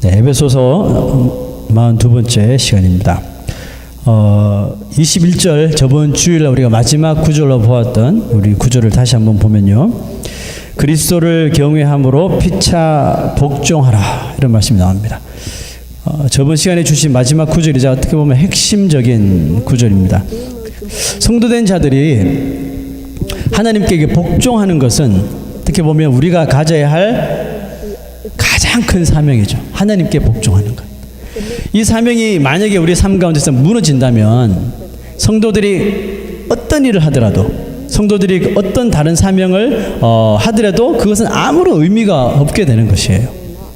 네, 에베소서 42번째 시간입니다. 21절 저번 주일 우리가 마지막 구절로 보았던 우리 구절을 다시 한번 보면요. 그리스도를 경외함으로 피차 복종하라 이런 말씀이 나옵니다. 저번 시간에 주신 마지막 구절이자 어떻게 보면 핵심적인 구절입니다. 성도된 자들이 하나님께 복종하는 것은 어떻게 보면 우리가 가져야 할 가장 큰 사명이죠. 하나님께 복종하는 것. 이 사명이 만약에 우리 삶 가운데서 무너진다면 성도들이 어떤 일을 하더라도 성도들이 어떤 다른 사명을 하더라도 그것은 아무런 의미가 없게 되는 것이에요.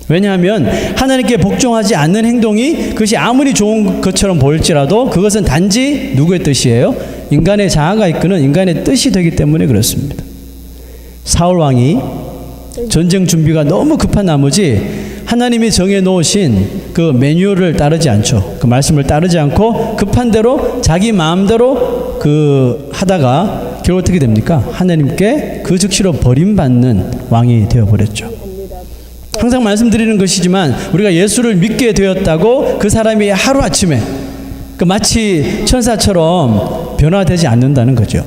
왜냐하면 하나님께 복종하지 않는 행동이 그것이 아무리 좋은 것처럼 보일지라도 그것은 단지 누구의 뜻이에요? 인간의 자아가 이끄는 인간의 뜻이 되기 때문에 그렇습니다. 사울 왕이 전쟁 준비가 너무 급한 나머지 하나님이 정해놓으신 그 매뉴얼을 따르지 않죠. 그 말씀을 따르지 않고 급한 대로 자기 마음대로 하다가 결국 어떻게 됩니까? 하나님께 그 즉시로 버림받는 왕이 되어버렸죠. 항상 말씀드리는 것이지만 우리가 예수를 믿게 되었다고 그 사람이 하루아침에 마치 천사처럼 변화되지 않는다는 거죠.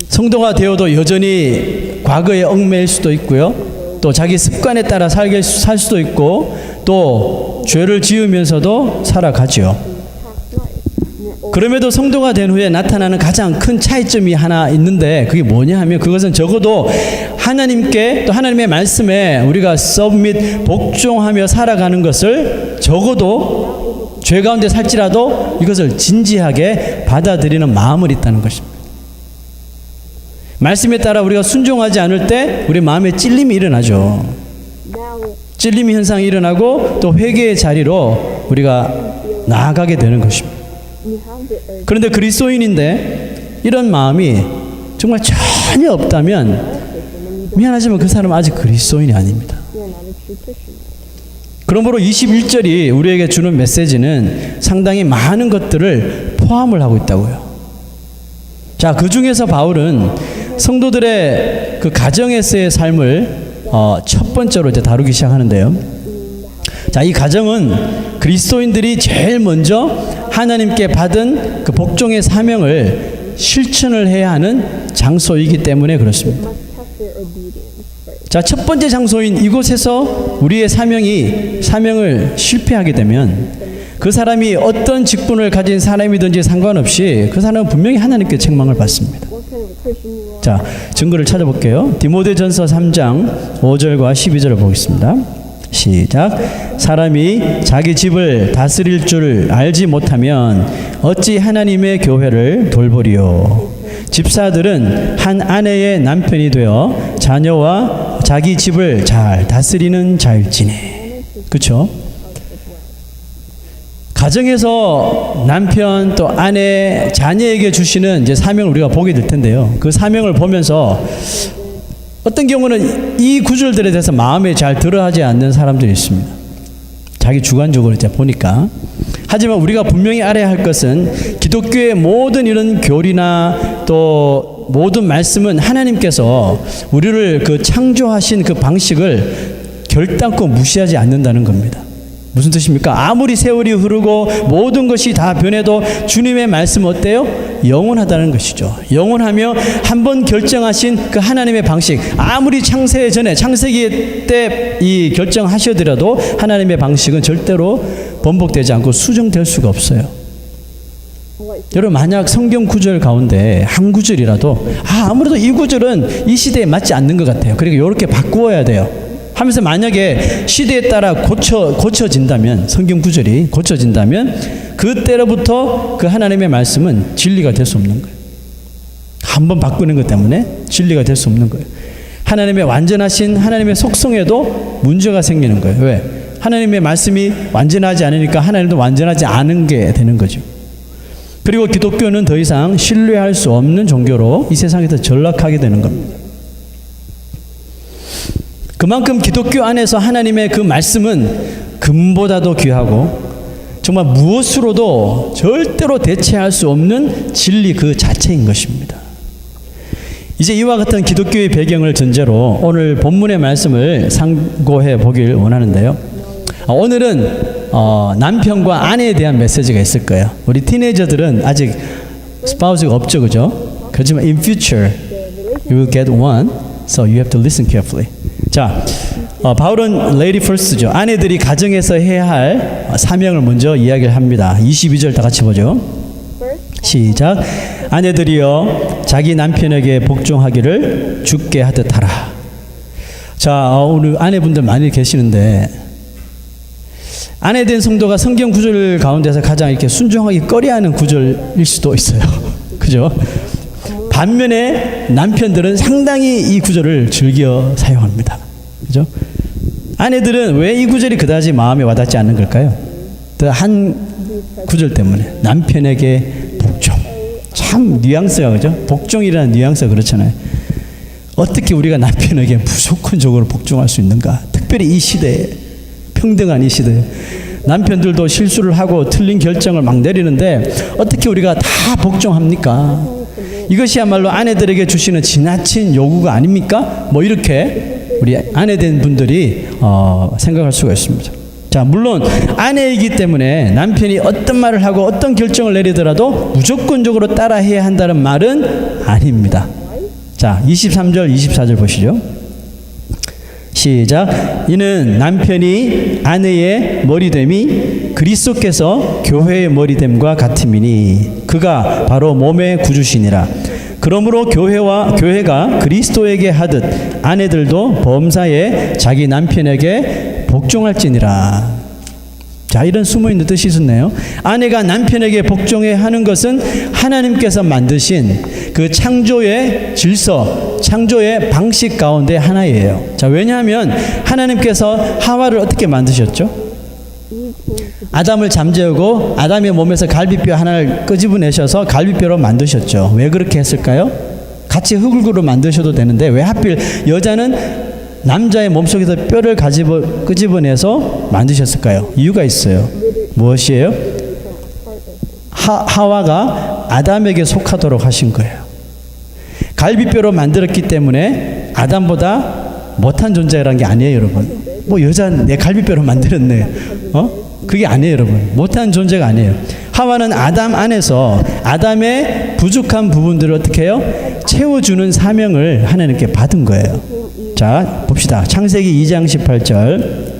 성도가 되어도 여전히 과거에 얽매일 수도 있고요. 또 자기 습관에 따라 살 수도 있고 또 죄를 지으면서도 살아가죠. 그럼에도 성도가 된 후에 나타나는 가장 큰 차이점이 하나 있는데 그게 뭐냐 하면 그것은 적어도 하나님께 또 하나님의 말씀에 우리가 서브밋 복종하며 살아가는 것을 적어도 죄 가운데 살지라도 이것을 진지하게 받아들이는 마음을 있다는 것입니다. 말씀에 따라 우리가 순종하지 않을 때 우리 마음에 찔림이 일어나죠. 찔림이 현상이 일어나고 또 회개의 자리로 우리가 나아가게 되는 것입니다. 그런데 그리스도인인데 이런 마음이 정말 전혀 없다면 미안하지만 그 사람은 아직 그리스도인이 아닙니다. 그러므로 21절이 우리에게 주는 메시지는 상당히 많은 것들을 포함을 하고 있다고요. 자, 그 중에서 바울은 성도들의 그 가정에서의 삶을 첫 번째로 이제 다루기 시작하는데요. 자, 이 가정은 그리스도인들이 제일 먼저 하나님께 받은 그 복종의 사명을 실천을 해야 하는 장소이기 때문에 그렇습니다. 자, 첫 번째 장소인 이곳에서 우리의 사명을 실패하게 되면 그 사람이 어떤 직분을 가진 사람이든지 상관없이 그 사람은 분명히 하나님께 책망을 받습니다. 자, 증거를 찾아볼게요. 디모데전서 3장 5절과 12절을 보겠습니다. 시작. 사람이 자기 집을 다스릴 줄 알지 못하면 어찌 하나님의 교회를 돌보리요. 집사들은 한 아내의 남편이 되어 자녀와 자기 집을 잘 다스리는 자일지니. 그렇죠? 가정에서 남편 또 아내 자녀에게 주시는 이제 사명을 우리가 보게 될 텐데요. 그 사명을 보면서 어떤 경우는 이 구절들에 대해서 마음에 잘 들어하지 않는 사람들이 있습니다. 자기 주관적으로 이제 보니까. 하지만 우리가 분명히 알아야 할 것은 기독교의 모든 이런 교리나 또 모든 말씀은 하나님께서 우리를 그 창조하신 그 방식을 결단코 무시하지 않는다는 겁니다. 무슨 뜻입니까? 아무리 세월이 흐르고 모든 것이 다 변해도 주님의 말씀 어때요? 영원하다는 것이죠. 영원하며 한번 결정하신 그 하나님의 방식, 아무리 창세기 때 이 결정하셔더라도 하나님의 방식은 절대로 번복되지 않고 수정될 수가 없어요. 여러분, 만약 성경 구절 가운데 한 구절이라도 아무래도 이 구절은 이 시대에 맞지 않는 것 같아요. 그러니까 이렇게 바꾸어야 돼요 하면서 만약에 시대에 따라 고쳐진다면, 성경 구절이 고쳐진다면 그때로부터 그 하나님의 말씀은 진리가 될 수 없는 거예요. 한번 바꾸는 것 때문에 진리가 될 수 없는 거예요. 하나님의 완전하신 하나님의 속성에도 문제가 생기는 거예요. 왜? 하나님의 말씀이 완전하지 않으니까 하나님도 완전하지 않은 게 되는 거죠. 그리고 기독교는 더 이상 신뢰할 수 없는 종교로 이 세상에서 전락하게 되는 겁니다. 그만큼 기독교 안에서 하나님의 그 말씀은 금보다도 귀하고 정말 무엇으로도 절대로 대체할 수 없는 진리 그 자체인 것입니다. 이제 이와 같은 기독교의 배경을 전제로 오늘 본문의 말씀을 상고해 보길 원하는데요. 오늘은 남편과 아내에 대한 메시지가 있을 거예요. 우리 티네이저들은 아직 스파우스가 없죠, 그죠? 그렇지만 in future you will get one, so you have to listen carefully. 자, 바울은 lady first죠. 아내들이 가정에서 해야 할 사명을 먼저 이야기를 합니다. 22절 다 같이 보죠. 시작. 아내들이여 자기 남편에게 복종하기를 주께 하듯 하라. 자, 오늘 아내분들 많이 계시는데 아내 된 성도가 성경 구절 가운데서 가장 이렇게 순종하기 꺼려하는 구절일 수도 있어요. 그죠? 반면에 남편들은 상당히 이 구절을 즐겨 사용합니다. 그죠? 아내들은 왜 이 구절이 그다지 마음에 와닿지 않는 걸까요? 한 구절 때문에 남편에게 복종. 참 뉘앙스가 그죠? 복종이라는 뉘앙스가 그렇잖아요. 어떻게 우리가 남편에게 무조건적으로 복종할 수 있는가? 특별히 이 시대에, 평등한 이 시대에 남편들도 실수를 하고 틀린 결정을 막 내리는데 어떻게 우리가 다 복종합니까? 이것이야말로 아내들에게 주시는 지나친 요구가 아닙니까? 뭐 이렇게 우리 아내된 분들이 생각할 수가 있습니다. 자, 물론 아내이기 때문에 남편이 어떤 말을 하고 어떤 결정을 내리더라도 무조건적으로 따라해야 한다는 말은 아닙니다. 자, 23절, 24절 보시죠. 시작. 이는 남편이 아내의 머리됨이 그리스도께서 교회의 머리됨과 같음이니 그가 바로 몸의 구주시니라. 그러므로 교회가 그리스도에게 하듯 아내들도 범사에 자기 남편에게 복종할지니라. 자, 이런 숨어있는 뜻이 있었네요. 아내가 남편에게 복종해야 하는 것은 하나님께서 만드신 그 창조의 질서, 창조의 방식 가운데 하나예요. 자, 왜냐하면 하나님께서 하와를 어떻게 만드셨죠? 아담을 잠재우고 아담의 몸에서 갈비뼈 하나를 끄집어내셔서 갈비뼈로 만드셨죠. 왜 그렇게 했을까요? 같이 흙으로 만드셔도 되는데 왜 하필 여자는 남자의 몸속에서 뼈를 끄집어내서 만드셨을까요? 이유가 있어요. 무엇이에요? 하와가 아담에게 속하도록 하신 거예요. 갈비뼈로 만들었기 때문에 아담보다 못한 존재라는 게 아니에요, 여러분. 뭐 여자 내 갈비뼈로 만들었네. 그게 아니에요, 여러분. 못한 존재가 아니에요. 하와는 아담 안에서 아담의 부족한 부분들을 어떻게 해요? 채워주는 사명을 하나님께 받은 거예요. 자, 봅시다. 창세기 2장 18절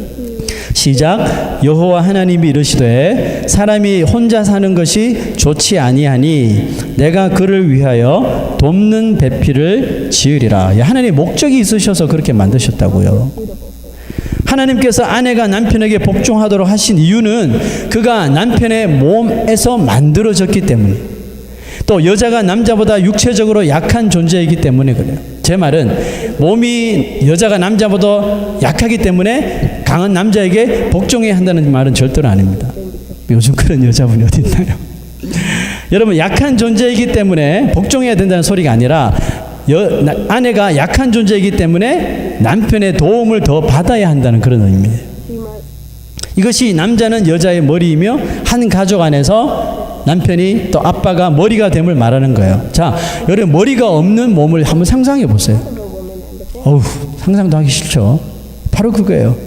시작. 여호와 하나님이 이르시되 사람이 혼자 사는 것이 좋지 아니하니 내가 그를 위하여 돕는 배필을 지으리라. 하나님의 목적이 있으셔서 그렇게 만드셨다고요. 하나님께서 아내가 남편에게 복종하도록 하신 이유는 그가 남편의 몸에서 만들어졌기 때문에, 또 여자가 남자보다 육체적으로 약한 존재이기 때문에 그래요. 제 말은 몸이 여자가 남자보다 약하기 때문에 강한 남자에게 복종해야 한다는 말은 절대로 아닙니다. 요즘 그런 여자분이 어디 있나요? 여러분, 약한 존재이기 때문에 복종해야 된다는 소리가 아니라 아내가 약한 존재이기 때문에 남편의 도움을 더 받아야 한다는 그런 의미예요. 이것이 남자는 여자의 머리이며 한 가족 안에서 남편이 또 아빠가 머리가 됨을 말하는 거예요. 자, 여러분, 머리가 없는 몸을 한번 상상해 보세요. 어우, 상상도 하기 싫죠. 바로 그거예요.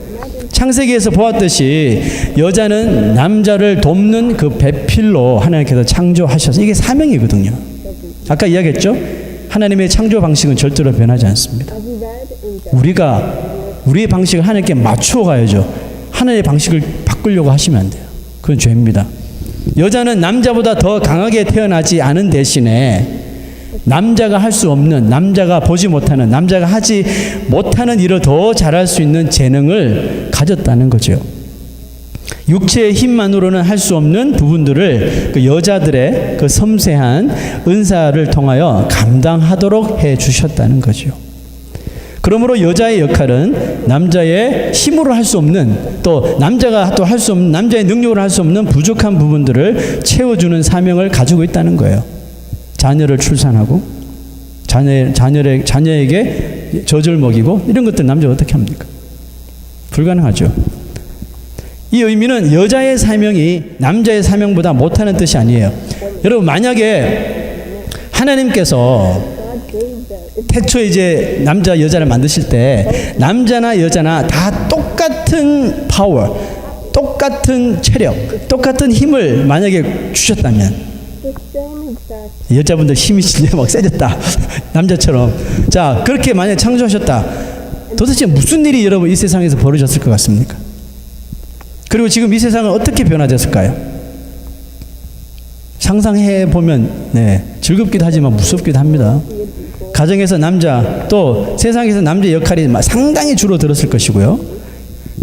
창세기에서 보았듯이 여자는 남자를 돕는 그 배필로 하나님께서 창조하셔서 이게 사명이거든요. 아까 이야기했죠? 하나님의 창조 방식은 절대로 변하지 않습니다. 우리의 방식을 하나님께 맞추어 가야죠. 하나님의 방식을 바꾸려고 하시면 안 돼요. 그건 죄입니다. 여자는 남자보다 더 강하게 태어나지 않은 대신에 남자가 할 수 없는, 남자가 보지 못하는, 남자가 하지 못하는 일을 더 잘할 수 있는 재능을 가졌다는 거죠. 육체의 힘만으로는 할 수 없는 부분들을 그 여자들의 그 섬세한 은사를 통하여 감당하도록 해 주셨다는 거죠. 그러므로 여자의 역할은 남자의 힘으로 할 수 없는, 또 남자가 또 할 수 없는, 남자의 능력으로 할 수 없는 부족한 부분들을 채워주는 사명을 가지고 있다는 거예요. 자녀를 출산하고 자녀에게 젖을 먹이고 이런 것들 남자가 어떻게 합니까? 불가능하죠. 이 의미는 여자의 사명이 남자의 사명보다 못하는 뜻이 아니에요. 여러분, 만약에 하나님께서 태초에 이제 남자 여자를 만드실 때 남자나 여자나 다 똑같은 파워, 똑같은 체력, 똑같은 힘을 만약에 주셨다면, 여자분들 힘이 진짜 막 세졌다 남자처럼, 자 그렇게 만약에 창조하셨다, 도대체 무슨 일이 여러분 이 세상에서 벌어졌을 것 같습니까? 그리고 지금 이 세상은 어떻게 변화됐을까요? 상상해 보면 즐겁기도 하지만 무섭기도 합니다. 가정에서 남자, 또 세상에서 남자의 역할이 상당히 줄어들었을 것이고요.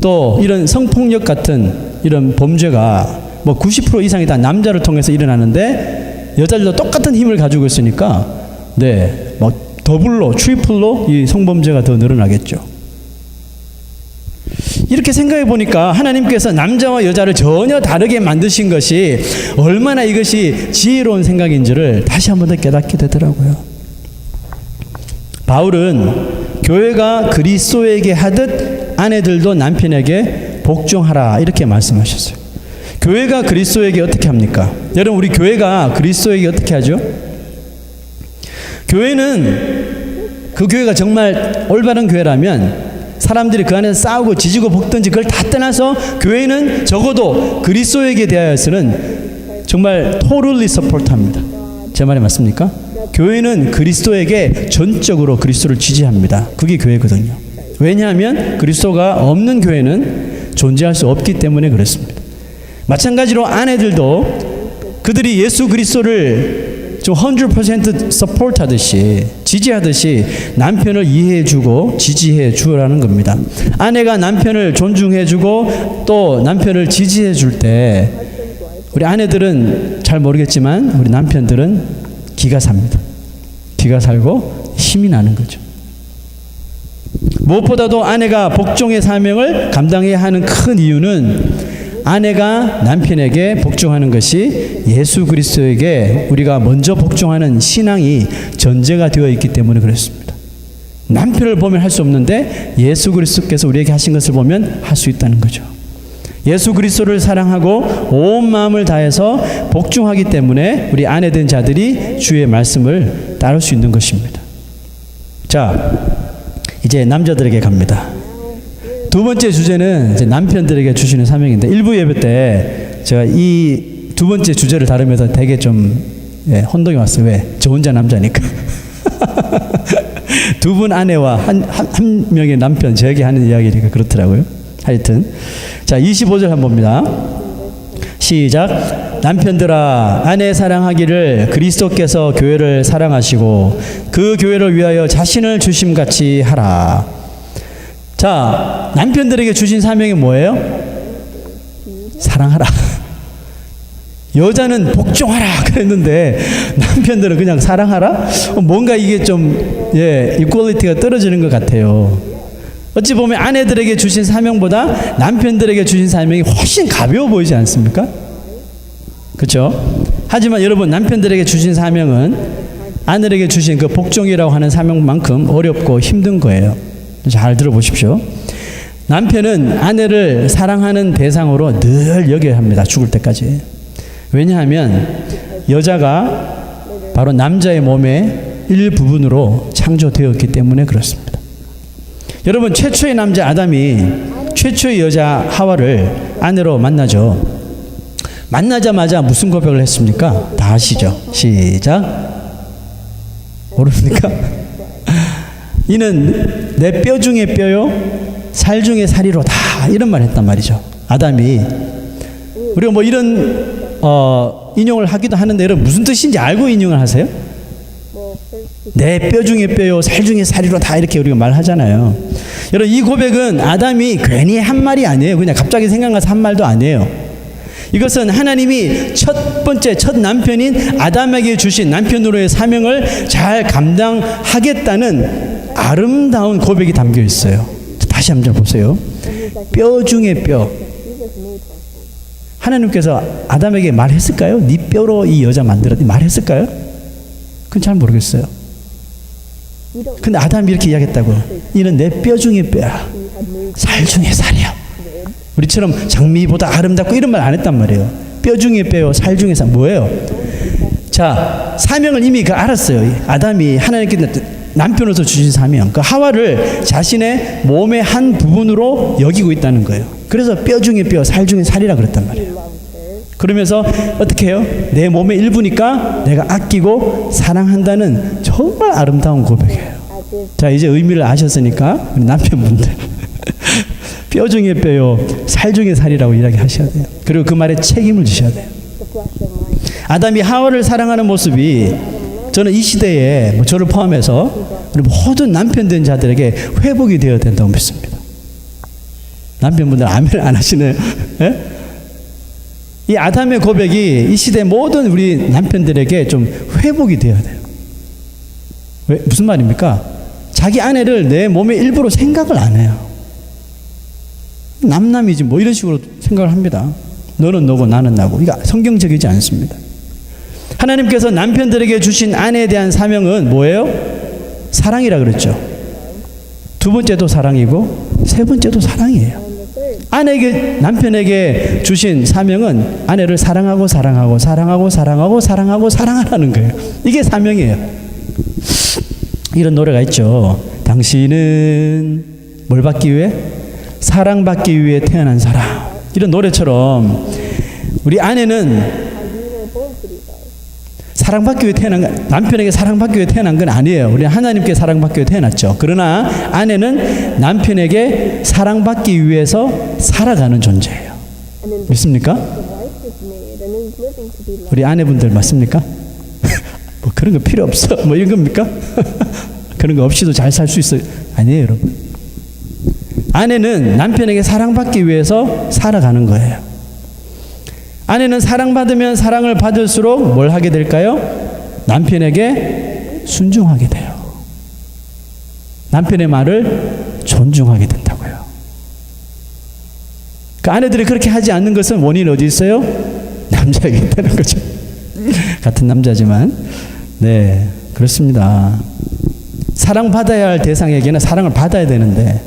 또 이런 성폭력 같은 이런 범죄가 뭐 90% 이상이 다 남자를 통해서 일어나는데, 여자들도 똑같은 힘을 가지고 있으니까 뭐 더블로, 트리플로 이 성범죄가 더 늘어나겠죠. 이렇게 생각해 보니까 하나님께서 남자와 여자를 전혀 다르게 만드신 것이 얼마나 이것이 지혜로운 생각인지를 다시 한 번 더 깨닫게 되더라고요. 바울은 교회가 그리스도에게 하듯 아내들도 남편에게 복종하라 이렇게 말씀하셨어요. 교회가 그리스도에게 어떻게 합니까? 여러분, 우리 교회가 그리스도에게 어떻게 하죠? 교회는, 그 교회가 정말 올바른 교회라면 사람들이 그 안에서 싸우고 지지고 볶든지 그걸 다 떠나서 교회는 적어도 그리스도에게 대하여서는 정말 totally support합니다. 제 말이 맞습니까? 교회는 그리스도에게 전적으로 그리스도를 지지합니다. 그게 교회거든요. 왜냐하면 그리스도가 없는 교회는 존재할 수 없기 때문에 그렇습니다. 마찬가지로 아내들도 그들이 예수 그리스도를 좀 100% 서포트 하듯이, 지지하듯이 남편을 이해해주고 지지해주라는 겁니다. 아내가 남편을 존중해주고 또 남편을 지지해줄 때 우리 아내들은 잘 모르겠지만 우리 남편들은 기가 삽니다. 기가 살고 힘이 나는 거죠. 무엇보다도 아내가 복종의 사명을 감당해야 하는 큰 이유는 아내가 남편에게 복종하는 것이 예수 그리스도에게 우리가 먼저 복종하는 신앙이 전제가 되어 있기 때문에 그렇습니다. 남편을 보면 할 수 없는데 예수 그리스도께서 우리에게 하신 것을 보면 할 수 있다는 거죠. 예수 그리스도를 사랑하고 온 마음을 다해서 복종하기 때문에 우리 아내된 자들이 주의 말씀을 따를 수 있는 것입니다. 자, 이제 남자들에게 갑니다. 두 번째 주제는 이제 남편들에게 주시는 사명인데, 일부 예배 때 제가 이 두 번째 주제를 다루면서 되게 좀 혼동이 왔어요. 왜? 저 혼자 남자니까. 두 분 아내와 한 명의 남편, 저에게 하는 이야기니까 그렇더라고요. 하여튼 자, 25절 한번 봅니다. 시작. 남편들아, 아내 사랑하기를 그리스도께서 교회를 사랑하시고 그 교회를 위하여 자신을 주심같이 하라. 자, 남편들에게 주신 사명이 뭐예요? 사랑하라. 여자는 복종하라 그랬는데 남편들은 그냥 사랑하라? 뭔가 이게 좀 이퀄리티가 떨어지는 것 같아요. 어찌 보면 아내들에게 주신 사명보다 남편들에게 주신 사명이 훨씬 가벼워 보이지 않습니까? 그렇죠? 하지만 여러분, 남편들에게 주신 사명은 아내에게 주신 그 복종이라고 하는 사명만큼 어렵고 힘든 거예요. 잘 들어보십시오. 남편은 아내를 사랑하는 대상으로 늘 여겨야 합니다. 죽을 때까지. 왜냐하면 여자가 바로 남자의 몸의 일부분으로 창조되었기 때문에 그렇습니다. 여러분, 최초의 남자 아담이 최초의 여자 하와를 아내로 만나죠. 만나자마자 무슨 고백을 했습니까? 다 아시죠? 시작. 모릅니까? 이는 내 뼈 중에 뼈요 살 중에 살이로다, 이런 말 했단 말이죠. 아담이. 우리가 뭐 이런 인용을 하기도 하는데 여러분, 무슨 뜻인지 알고 인용을 하세요? 내 뼈 중에 뼈요 살 중에 살이로다, 이렇게 우리가 말하잖아요. 여러분, 이 고백은 아담이 괜히 한 말이 아니에요. 그냥 갑자기 생각나서 한 말도 아니에요. 이것은 하나님이 첫 번째 첫 남편인 아담에게 주신 남편으로의 사명을 잘 감당하겠다는 아름다운 고백이 담겨 있어요. 다시 한번 보세요. 뼈 중에 뼈. 하나님께서 아담에게 말했을까요? 네 뼈로 이 여자 만들었니? 말했을까요? 그건 잘 모르겠어요. 근데 아담이 이렇게 이야기했다고. 이는 내 뼈 중에 뼈야. 살 중에 살이야. 우리처럼 장미보다 아름답고 이런 말 안 했단 말이에요. 뼈 중에 뼈요, 살 중에 살. 뭐예요? 자, 사명을 이미 알았어요. 아담이 하나님께 남편으로서 주신 사명, 그 하와를 자신의 몸의 한 부분으로 여기고 있다는 거예요. 그래서 뼈 중에 뼈, 살 중에 살이라 그랬단 말이에요. 그러면서 어떻게 해요? 내 몸의 일부니까 내가 아끼고 사랑한다는 정말 아름다운 고백이에요. 자, 이제 의미를 아셨으니까 우리 남편분들 뼈 중에 뼈요, 살 중에 살이라고 이야기하셔야 돼요. 그리고 그 말에 책임을 지셔야 돼요. 아담이 하와를 사랑하는 모습이 저는 이 시대에 뭐 저를 포함해서 우리 모든 남편 된 자들에게 회복이 되어야 된다고 믿습니다. 남편분들 아멘을 안 하시네요. 예? 이 아담의 고백이 이 시대 모든 우리 남편들에게 좀 회복이 되어야 돼요. 왜? 무슨 말입니까? 자기 아내를 내 몸의 일부로 생각을 안 해요. 남남이지 뭐 이런 식으로 생각을 합니다. 너는 너고 나는 나고. 이거 성경적이지 않습니다. 하나님께서 남편들에게 주신 아내에 대한 사명은 뭐예요? 사랑이라 그랬죠. 두 번째도 사랑이고 세 번째도 사랑이에요. 남편에게 주신 사명은 아내를 사랑하고 사랑하고 사랑하고 사랑하고 사랑하고 사랑하라는 거예요. 이게 사명이에요. 이런 노래가 있죠. 당신은 뭘 받기 위해? 사랑받기 위해 태어난 사람. 이런 노래처럼 우리 아내는 사랑받기 위해 태어난, 남편에게 사랑받기 위해 태어난 건 아니에요. 우리는 하나님께 사랑받기 위해 태어났죠. 그러나 아내는 남편에게 사랑받기 위해서 살아가는 존재예요. 믿습니까? 우리 아내분들 맞습니까? 뭐 그런 거 필요 없어. 뭐 이런 겁니까? 그런 거 없이도 잘 살 수 있어요. 아니에요, 여러분. 아내는 남편에게 사랑받기 위해서 살아가는 거예요. 아내는 사랑받으면 사랑을 받을수록 뭘 하게 될까요? 남편에게 순종하게 돼요. 남편의 말을 존중하게 된다고요. 그 아내들이 그렇게 하지 않는 것은 원인이 어디 있어요? 남자에게 있다는 거죠. 같은 남자지만 네, 그렇습니다. 사랑받아야 할 대상에게는 사랑을 받아야 되는데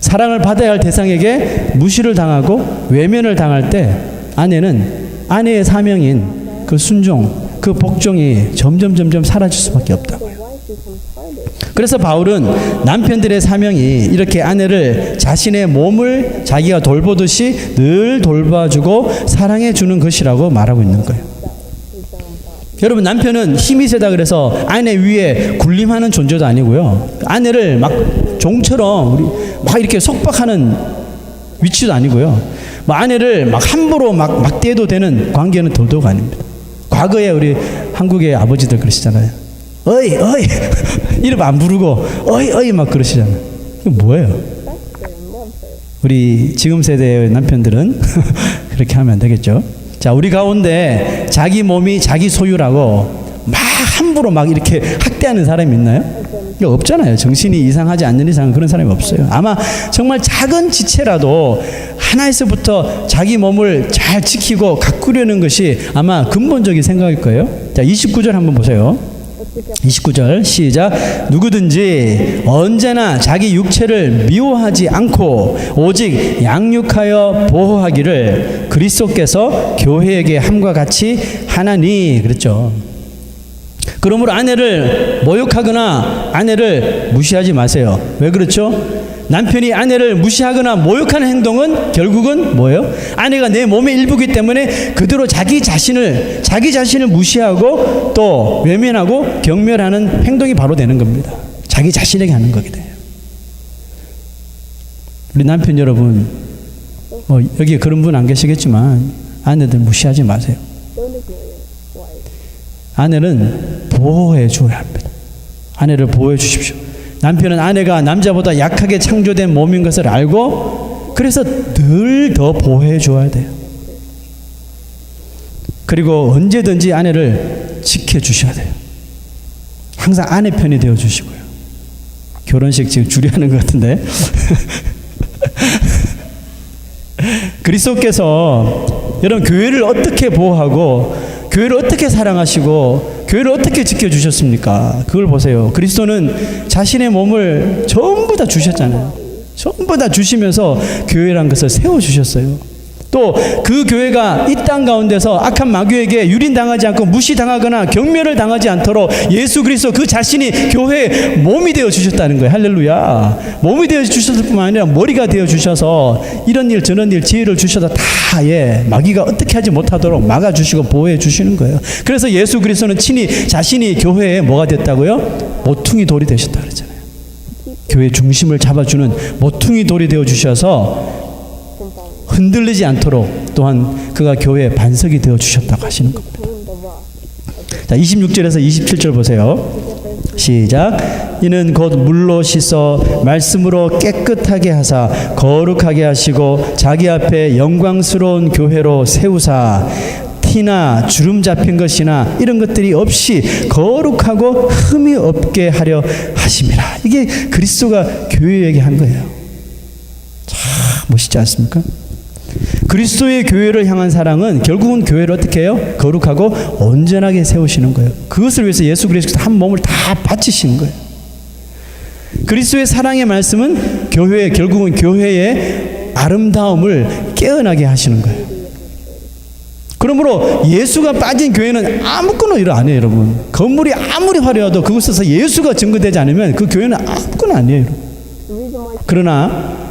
사랑을 받아야 할 대상에게 무시를 당하고 외면을 당할 때 아내는 아내의 사명인 그 순종, 그 복종이 점점 사라질 수밖에 없다고요. 그래서 바울은 남편들의 사명이 이렇게 아내를 자신의 몸을 자기가 돌보듯이 늘 돌봐주고 사랑해주는 것이라고 말하고 있는 거예요. 여러분, 남편은 힘이 세다 그래서 아내 위에 군림하는 존재도 아니고요. 아내를 막 종처럼 우리 막 이렇게 속박하는 위치도 아니고요. 뭐 아내를 막 함부로 막 떼도 되는 관계는 도도가 아닙니다. 과거에 우리 한국의 아버지들 그러시잖아요. 어이 이름 안 부르고 어이 막 그러시잖아요. 이게 뭐예요? 우리 지금 세대의 남편들은 그렇게 하면 안 되겠죠. 자, 우리 가운데 자기 몸이 자기 소유라고 막 함부로 막 이렇게 학대하는 사람이 있나요? 이거 없잖아요. 정신이 이상하지 않는 이상은 그런 사람이 없어요. 아마 정말 작은 지체라도 하나에서부터 자기 몸을 잘 지키고 가꾸려는 것이 아마 근본적인 생각일 거예요. 자, 29절 한번 보세요. 29절 시작. 누구든지 언제나 자기 육체를 미워하지 않고 오직 양육하여 보호하기를 그리스도께서 교회에게 함과 같이 하나니 그랬죠. 그러므로 아내를 모욕하거나 아내를 무시하지 마세요. 왜 그렇죠? 남편이 아내를 무시하거나 모욕하는 행동은 결국은 뭐예요? 아내가 내 몸의 일부이기 때문에 그대로 자기 자신을 무시하고 또 외면하고 경멸하는 행동이 바로 되는 겁니다. 자기 자신에게 하는 거게 돼요. 우리 남편 여러분, 여기 그런 분 안 계시겠지만 아내들 무시하지 마세요. 아내는 보호해 줘야 합니다. 아내를 보호해 주십시오. 남편은 아내가 남자보다 약하게 창조된 몸인 것을 알고 그래서 늘 더 보호해 줘야 돼요. 그리고 언제든지 아내를 지켜주셔야 돼요. 항상 아내 편이 되어 주시고요. 결혼식 지금 주례하는 것 같은데 그리스도께서 여러분 교회를 어떻게 보호하고 교회를 어떻게 사랑하시고 교회를 어떻게 지켜주셨습니까? 그걸 보세요. 그리스도는 자신의 몸을 전부 다 주셨잖아요. 전부 다 주시면서 교회란 것을 세워주셨어요. 또 그 교회가 이 땅 가운데서 악한 마귀에게 유린당하지 않고 무시당하거나 경멸을 당하지 않도록 예수 그리스도 그 자신이 교회의 몸이 되어 주셨다는 거예요. 할렐루야. 몸이 되어 주셨을 뿐만 아니라 머리가 되어 주셔서 이런 일 저런 일 지혜를 주셔서 다 마귀가 어떻게 하지 못하도록 막아주시고 보호해 주시는 거예요. 그래서 예수 그리스도는 친히 자신이 교회에 뭐가 됐다고요? 모퉁이 돌이 되셨다 그랬잖아요. 교회 중심을 잡아주는 모퉁이 돌이 되어 주셔서 흔들리지 않도록 또한 그가 교회의 반석이 되어 주셨다고 하시는 겁니다. 자, 26절에서 27절 보세요. 시작. 이는 곧 물로 씻어 말씀으로 깨끗하게 하사 거룩하게 하시고 자기 앞에 영광스러운 교회로 세우사 티나 주름 잡힌 것이나 이런 것들이 없이 거룩하고 흠이 없게 하려 하심이라. 이게 그리스도가 교회에게 한 거예요. 참 멋있지 않습니까? 그리스도의 교회를 향한 사랑은 결국은 교회를 어떻게 해요? 거룩하고 온전하게 세우시는 거예요. 그것을 위해서 예수 그리스도께서 한 몸을 다 바치시는 거예요. 그리스도의 사랑의 말씀은 결국은 교회의 아름다움을 깨어나게 하시는 거예요. 그러므로 예수가 빠진 교회는 아무거나 일 안 해요, 여러분. 건물이 아무리 화려해도 그곳에서 예수가 증거되지 않으면 그 교회는 아무거나 아니에요. 그러나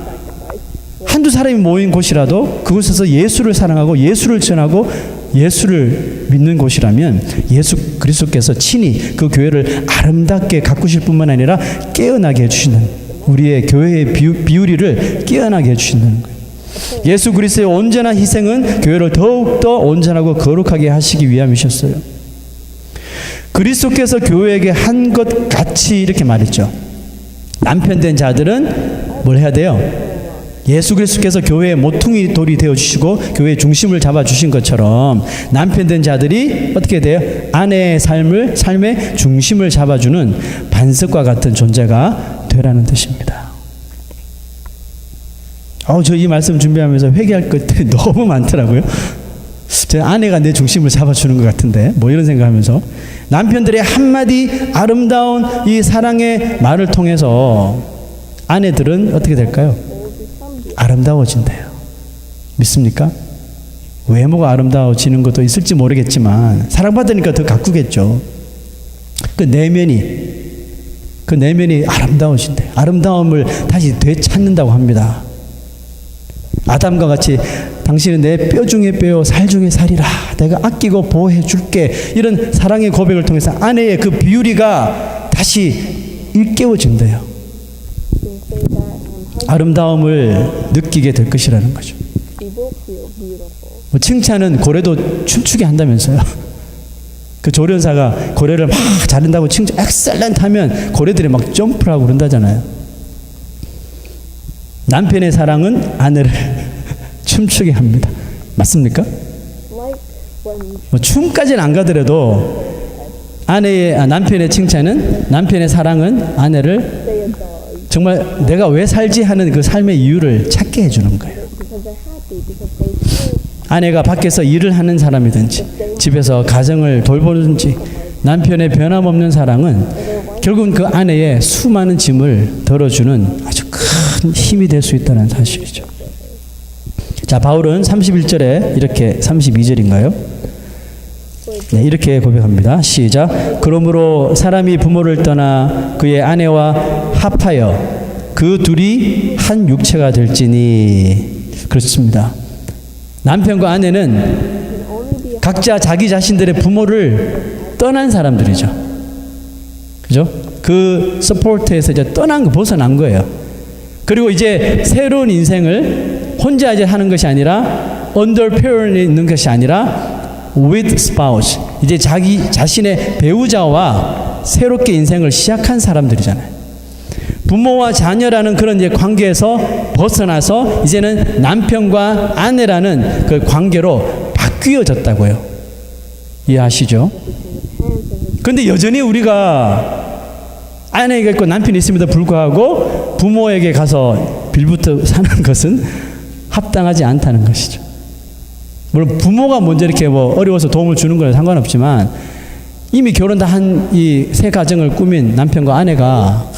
한두 사람이 모인 곳이라도 그곳에서 예수를 사랑하고 예수를 전하고 예수를 믿는 곳이라면 예수 그리스도께서 친히 그 교회를 아름답게 가꾸실 뿐만 아니라 깨어나게 해주시는, 우리의 교회의 비우리를 깨어나게 해주신다는 거예요. 예수 그리스도의 온전한 희생은 교회를 더욱더 온전하고 거룩하게 하시기 위함이셨어요. 그리스도께서 교회에게 한 것 같이 이렇게 말했죠. 남편 된 자들은 뭘 해야 돼요? 예수 그리스도께서 교회의 모퉁이 돌이 되어주시고 교회의 중심을 잡아주신 것처럼 남편 된 자들이 어떻게 돼요? 아내의 삶의 중심을 잡아주는 반석과 같은 존재가 되라는 뜻입니다. 저 이 말씀 준비하면서 회개할 것들이 너무 많더라고요. 제 아내가 내 중심을 잡아주는 것 같은데 뭐 이런 생각하면서 남편들의 한마디 아름다운 이 사랑의 말을 통해서 아내들은 어떻게 될까요? 아름다워진대요. 믿습니까? 외모가 아름다워지는 것도 있을지 모르겠지만 사랑받으니까 더 가꾸겠죠. 그 내면이 아름다워진대요. 아름다움을 다시 되찾는다고 합니다. 아담과 같이 당신은 내 뼈 중에 뼈요 살 중에 살이라, 내가 아끼고 보호해 줄게, 이런 사랑의 고백을 통해서 아내의 그 비유리가 다시 일깨워진대요. 아름다움을 느끼게 될 것이라는 거죠. 칭찬은 고래도 춤추게 한다면서요. 그 조련사가 고래를 막 잘한다고 칭찬 엑셀런트 하면 고래들이 막 점프를 하고 그런다잖아요. 남편의 사랑은 아내를 춤추게 합니다. 맞습니까? 춤까지는 안 가더라도 남편의 칭찬은, 남편의 사랑은 아내를 정말 내가 왜 살지 하는 그 삶의 이유를 찾게 해주는 거예요. 아내가 밖에서 일을 하는 사람이든지 집에서 가정을 돌보든지 남편의 변함없는 사랑은 결국은 그 아내의 수많은 짐을 덜어주는 아주 큰 힘이 될 수 있다는 사실이죠. 자, 바울은 31절에 이렇게, 32절인가요? 네, 이렇게 고백합니다. 시작. 그러므로 사람이 부모를 떠나 그의 아내와 합하여 그 둘이 한 육체가 될지니. 그렇습니다. 남편과 아내는 각자 자기 자신들의 부모를 떠난 사람들이죠. 그죠? 그 서포트에서 이제 벗어난 거예요. 그리고 이제 새로운 인생을 혼자 이제 하는 것이 아니라 under parent에 있는 것이 아니라 with spouse, 이제 자기 자신의 배우자와 새롭게 인생을 시작한 사람들이잖아요. 부모와 자녀라는 그런 이제 관계에서 벗어나서 이제는 남편과 아내라는 그 관계로 바뀌어졌다고요. 이해하시죠? 그런데 여전히 우리가 아내가 있고 남편이 있음에도 불구하고 부모에게 가서 빌부터 사는 것은 합당하지 않다는 것이죠. 물론 부모가 먼저 이렇게 어려워서 도움을 주는 건 상관없지만 이미 결혼 다 한 이 새 가정을 꾸민 남편과 아내가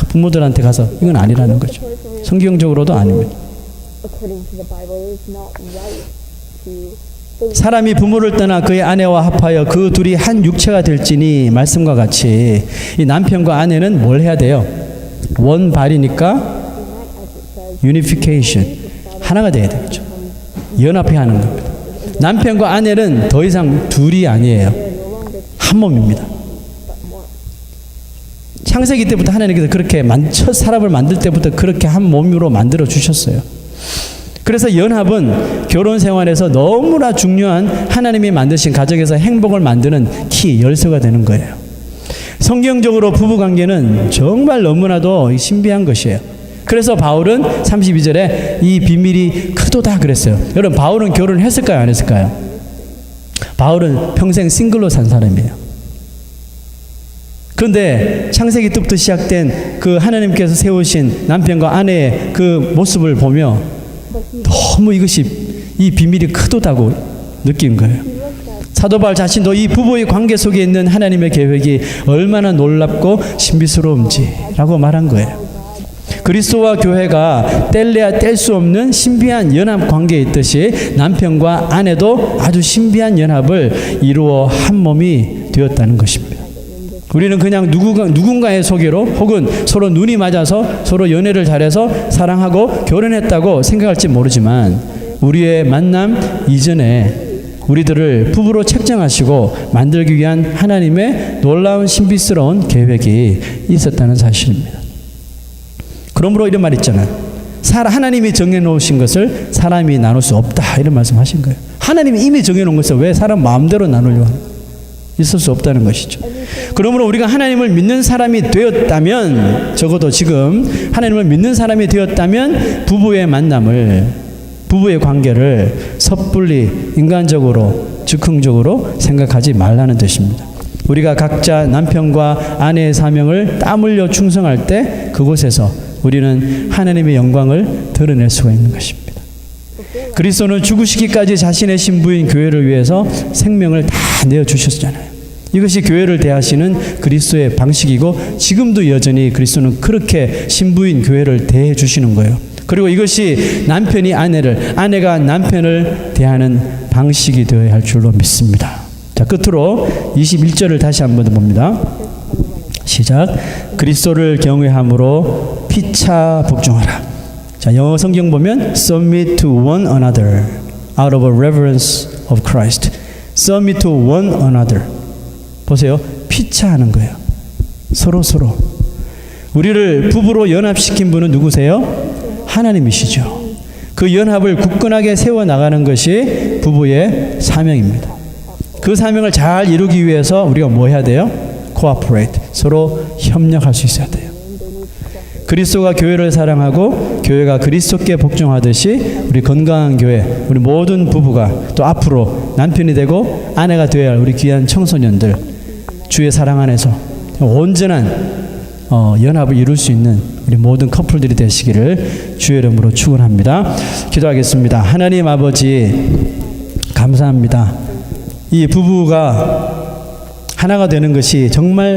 부모들한테 가서 이건 아니라는 거죠. 성경적으로도 아닙니다. according to the Bible, it is not right to 사람이 부모를 떠나 그의 아내와 합하여 그 둘이 한 육체가 될지니 말씀과 같이 이 남편과 아내는 뭘 해야 돼요? 원발이니까 unification, 하나가 돼야 되겠죠. 연합해 하는 겁니다. 남편과 아내는 더 이상 둘이 아니에요. 한 몸입니다. 창세기 때부터 하나님께서 그렇게 첫 사람을 만들 때부터 그렇게 한 몸으로 만들어 주셨어요. 그래서 연합은 결혼 생활에서 너무나 중요한 하나님이 만드신 가정에서 행복을 만드는 키, 열쇠가 되는 거예요. 성경적으로 부부관계는 정말 너무나도 신비한 것이에요. 그래서 바울은 32절에 이 비밀이 크도다 그랬어요. 여러분, 바울은 결혼했을까요? 안 했을까요? 바울은 평생 싱글로 산 사람이에요. 그런데 창세기 때부터 시작된 그 하나님께서 세우신 남편과 아내의 그 모습을 보며 너무 이것이 이 비밀이 크도다고 느낀 거예요. 사도 바울 자신도 이 부부의 관계 속에 있는 하나님의 계획이 얼마나 놀랍고 신비스러운지라고 말한 거예요. 그리스도와 교회가 뗄래야 뗄 수 없는 신비한 연합 관계에 있듯이 남편과 아내도 아주 신비한 연합을 이루어 한 몸이 되었다는 것입니다. 우리는 그냥 누군가의 소개로 혹은 서로 눈이 맞아서 서로 연애를 잘해서 사랑하고 결혼했다고 생각할지 모르지만 우리의 만남 이전에 우리들을 부부로 책정하시고 만들기 위한 하나님의 놀라운 신비스러운 계획이 있었다는 사실입니다. 그러므로 이런 말 있잖아요. 하나님이 정해놓으신 것을 사람이 나눌 수 없다, 이런 말씀하신 거예요. 하나님이 이미 정해놓은 것을 왜 사람 마음대로 나누려고 하는 있을 수 없다는 것이죠. 그러므로 우리가 하나님을 믿는 사람이 되었다면, 적어도 지금 하나님을 믿는 사람이 되었다면 부부의 만남을, 부부의 관계를 섣불리 인간적으로 즉흥적으로 생각하지 말라는 뜻입니다. 우리가 각자 남편과 아내의 사명을 땀 흘려 충성할 때 그곳에서 우리는 하나님의 영광을 드러낼 수가 있는 것입니다. 그리스도는 죽으시기까지 자신의 신부인 교회를 위해서 생명을 다 내어주셨잖아요. 이것이 교회를 대하시는 그리스도의 방식이고 지금도 여전히 그리스도는 그렇게 신부인 교회를 대해 주시는 거예요. 그리고 이것이 남편이 아내를, 아내가 남편을 대하는 방식이 되어야 할 줄로 믿습니다. 자, 끝으로 21절을 다시 한번 봅니다. 시작. 그리스도를 경외함으로 피차 복종하라. 자, 영어 성경 보면 submit to one another out of a reverence of Christ. submit to one another. 보세요. 피차하는 거예요. 서로. 우리를 부부로 연합시킨 분은 누구세요? 하나님이시죠. 그 연합을 굳건하게 세워나가는 것이 부부의 사명입니다. 그 사명을 잘 이루기 위해서 우리가 뭐 해야 돼요? cooperate. 서로 협력할 수 있어야 돼요. 그리스도가 교회를 사랑하고 교회가 그리스도께 복종하듯이 우리 건강한 교회, 우리 모든 부부가 또 앞으로 남편이 되고 아내가 되어야 할 우리 귀한 청소년들, 주의 사랑 안에서 온전한 연합을 이룰 수 있는 우리 모든 커플들이 되시기를 주의 이름으로 축원합니다. 기도하겠습니다. 하나님 아버지, 감사합니다. 이 부부가 하나가 되는 것이 정말